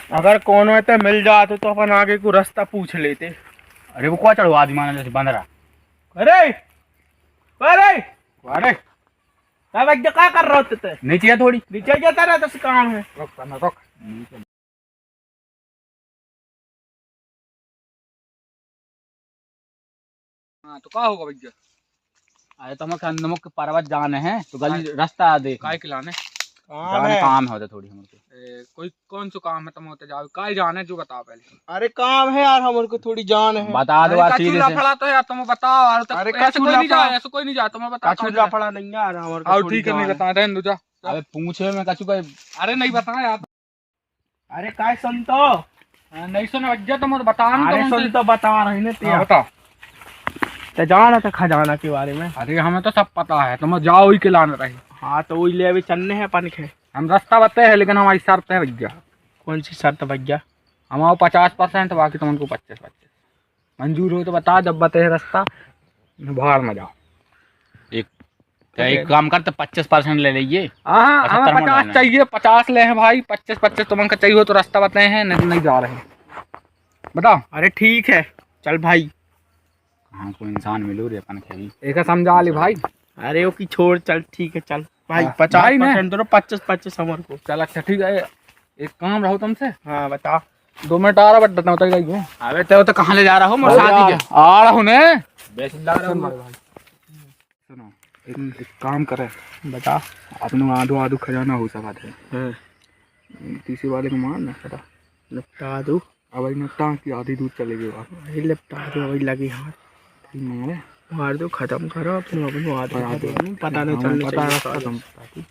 अगर कौन होते मिल जाते तो अपन आगे को रास्ता पूछ लेते। अरे वो क्या चढ़ो आदमी माना जैसे बंद रहा। अरे अरे अरे क्या कर रहे होते थे? नीचे है थोड़ी। नीचे जाता रहता से काम है। रुक करना रुक। हाँ तो क्या होगा भैया? अरे तो हम नमक पर्वत जाने हैं तो गली रास्ता दे काय खिलाने काम है थोड़ी हमको। कोई कौन सा काम है तुम होते जाओ काय जाने जो बताओ पहले। अरे काम है यार, हमारे को थोड़ी जान है। बता दो यार सीधे से। फड़ा तो यार तुम बताओ यार। अरे ऐसे कोई नहीं जाए, ऐसे कोई नहीं जाए, तुम्हें बता। कछुला पड़ा नहीं यार हमारे को। आओ ठीक है, नहीं बता रहे हैं जा। अबे पूछे में कछु का। अरे नहीं बता यार। अरे काय सुन तो नहीं सुने भैया तुम बता। अरे सुन तो बता रही ने ते बता ते जाना था खजाना के बारे में। अरे हमें तो सब पता है, तुम जाओ ही के लाने रहे। हाँ तो वही ले अभी चलने हैं अपन के। हम रास्ता बताए हैं लेकिन हमारी शर्त है भैया। कौन सी शर्त भैया? हमारा 50% बाकी तुमको 25-25 मंजूर हो तो बता। जब बताए रास्ता बाहर में जाओ। एक काम करते 25% ले लीजिए। हाँ हमें 75 50 चाहिए, 50 ले हैं भाई। 25-25 तुमको चाहिए हो तो रास्ता बताए हैं, नहीं जा रहे हैं। बताओ। अरे ठीक है चल भाई। हाँ कोई इंसान मिलो रे अपन के भी। एक समझा ले भाई। अरे वो की छोड़, चल ठीक है चल भाई। हाँ, 50% दो, 25-25 हमारे को। चल अच्छा ठीक है। एक काम रहो तुमसे। हाँ बता। 2 मिनट आ रहा बट बताओ तक जाइए। अबे तो कहाँ ले जा रहा हो? मोर शादी के आ रहा हूँ ने। सुनो एक काम करे। बता। अपने आधो आधो खजाना हो सका थे। हाँ तीसरे वाले को मार ना पता। निपटा दो। अब निपटा की आधी दूध चले गए। वही निपटा दो, वही लगी हाथ मारे मार दो, खत्म करो अपने हाथ। पता नहीं चलना चाहिए।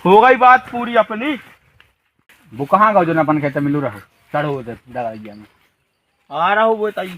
हो गई बात पूरी अपनी। वो कहाँ गो जो अपन कहते मिलू रहो। चढ़ो उधर में आ रहा हूँ बताइए।